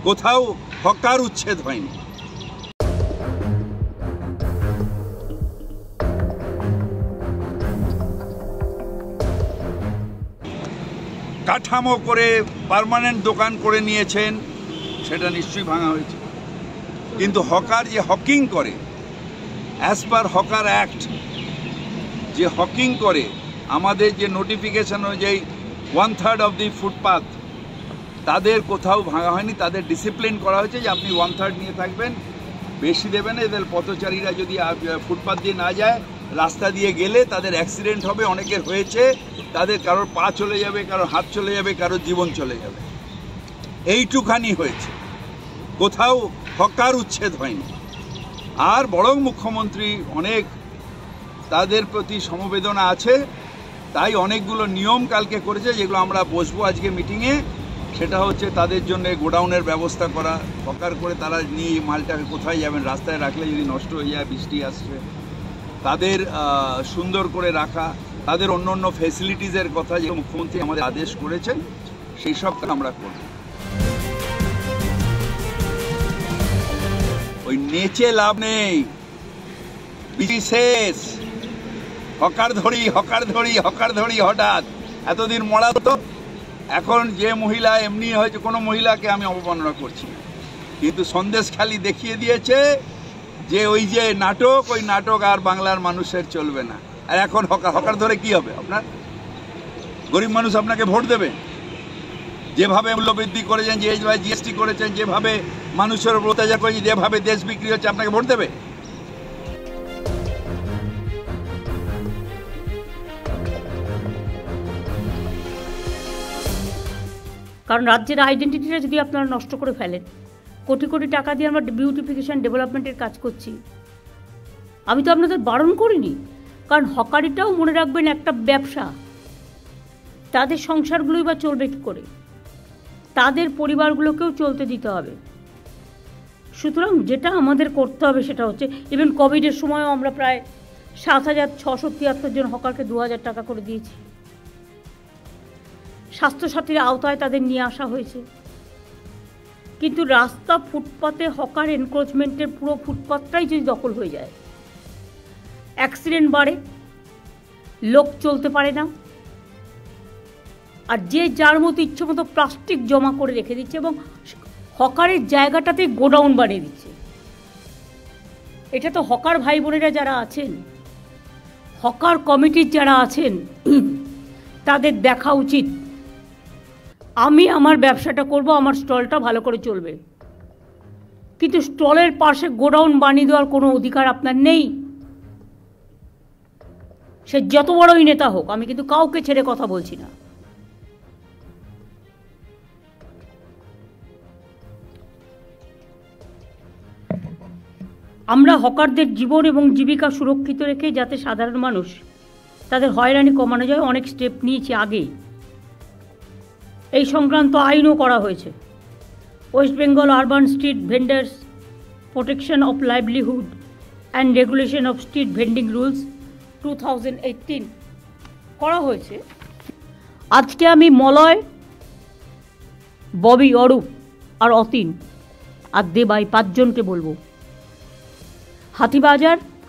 কোথাও হকার উচ্ছেদ হয়নি। কাঠামো করে পার্মানেন্ট দোকান করে নিয়েছেন, সেটা নিশ্চয়ই ভাঙা হয়েছে। কিন্তু হকার যে হকিং করে, অ্যাজ পার হকার অ্যাক্ট যে হকিং করে, আমাদের যে নোটিফিকেশন অনুযায়ী 1/3 অফ দি ফুটপাথ, তাদের কোথাও ভাঙা হয়নি। তাদের ডিসিপ্লিন করা হয়েছে যে আপনি 1/3 নিয়ে থাকবেন, বেশি দেবেন। এদের পথচারীরা যদি ফুটপাথ দিয়ে না যায়, রাস্তা দিয়ে গেলে তাদের অ্যাক্সিডেন্ট হবে, অনেকের হয়েছে। তাদের কারোর পা চলে যাবে, কারোর হাত চলে যাবে, কারোর জীবন চলে যাবে। এইটুখানি হয়েছে, কোথাও হকার উচ্ছেদ হয়নি। আর বরং মুখ্যমন্ত্রী অনেক তাদের প্রতি সমবেদনা আছে, তাই অনেকগুলো নিয়ম কালকে করেছে, যেগুলো আমরা বসবো আজকে মিটিংয়ে। সেটা হচ্ছে তাদের জন্য গোডাউনের ব্যবস্থা করা, হকার করে তারা নিয়ে মালটাকে কোথায় যাবেন, রাস্তায় রাখলে যদি নষ্ট হয়ে যায়, বৃষ্টি আসছে, তাদের সুন্দর করে রাখা, তাদের অন্য অন্য ফেসিলিটিসের কথা যে মুখ্যমন্ত্রী আমাদের আদেশ করেছেন, সেই সব আমরা করব। ওই নেচে লাভ নেই, বিশেষ হকার ধরি হকার ধরি হকার ধরি। হঠাৎ এতদিন মরা হতো, এখন যে মহিলা এমনি হয়েছে, কোনো মহিলাকে আমি অবমাননা করছি না, কিন্তু সন্দেশখালি দেখিয়ে দিয়েছে যে ওই যে নাটক, ওই নাটক আর বাংলার মানুষের চলবে না। আর এখন হকার হকার ধরে কি হবে? আপনার গরিব মানুষ আপনাকে ভোট দেবে? যেভাবে মূল্যবৃদ্ধি করেছেন, যেভাবে জিএসটি করেছেন, যেভাবে মানুষের উপর অত্যাচার করেছেন, যেভাবে দেশ বিক্রি হচ্ছে, আপনাকে ভোট দেবে? কারণ রাজ্যের আইডেন্টিটিটা যদি আপনারা নষ্ট করে ফেলেন, কোটি কোটি টাকা দিয়ে আমরা বিউটিফিকেশন ডেভেলপমেন্টের কাজ করছি, আমি তো আপনাদের বারণ করিনি। কারণ হকারিটাও মনে রাখবেন একটা ব্যবসা, তাদের সংসারগুলোই বা চলবে কী করে, তাদের পরিবারগুলোকেও চলতে দিতে হবে। সুতরাং যেটা আমাদের করতে হবে সেটা হচ্ছে, ইভেন কোভিডের সময়ও আমরা প্রায় 7,673 জন হকারকে 2,000 টাকা করে দিয়েছি। স্বাস্থ্যসাথীর আওতায় তাদের নিয়ে আসা হয়েছে। কিন্তু রাস্তা ফুটপাতে হকার এনক্রোচমেন্টের পুরো ফুটপাতটাই যদি দখল হয়ে যায়, অ্যাক্সিডেন্ট বাড়ে, লোক চলতে পারে না, আর যে যার মতো ইচ্ছে মতো প্লাস্টিক জমা করে রেখে দিচ্ছে এবং হকারের জায়গাটাতে গোডাউন বানিয়ে দিচ্ছে। এটা তো হকার ভাই বোনেরা যারা আছেন, হকার কমিটির যারা আছেন, তাদের দেখা উচিত। আমি আমার ব্যবসাটা করব, আমার স্টলটা ভালো করে চলবে, কিন্তু স্টলের পাশে গোডাউন বানিয়ে দেওয়ার কোনো অধিকার আপনার নেই। সে যত বড়ই নেতা হোক, আমি কিন্তু কাউকে ছেড়ে কথা বলছি না। আমরা হকারদের জীবন এবং জীবিকা সুরক্ষিত রেখে যাতে সাধারণ মানুষ তাদের হয়রানি কমানো যায়, অনেক স্টেপ নিয়েছি আগে। এই সংক্রান্ত আইনও করা হয়েছে। West Bengal urban street vendors protection of livelihood and regulation of street vending rules 2018 করা হয়েছে। আজকে আমি মলয়, ববি, অরূপ আর অতীন আর দেবাই 5 জনকে বলবো,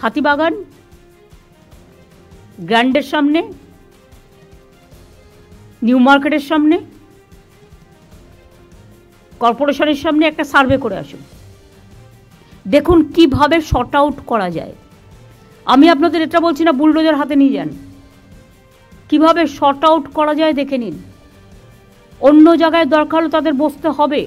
হাতিবাগান গ্র্যান্ডের সামনে, নিউ মার্কেটের সামনে, কর্পোরেশনের সামনে একটা সার্ভে করে আসুন। দেখুন কিভাবে শর্ট আউট করা যায়। আমি আপনাদের এটা বলছি না বুলডোজার হাতে নিয়ে যান, কিভাবে শর্ট আউট করা যায় দেখে নিন। অন্য জায়গায় দরকার হলে তাদের বসতে হবে।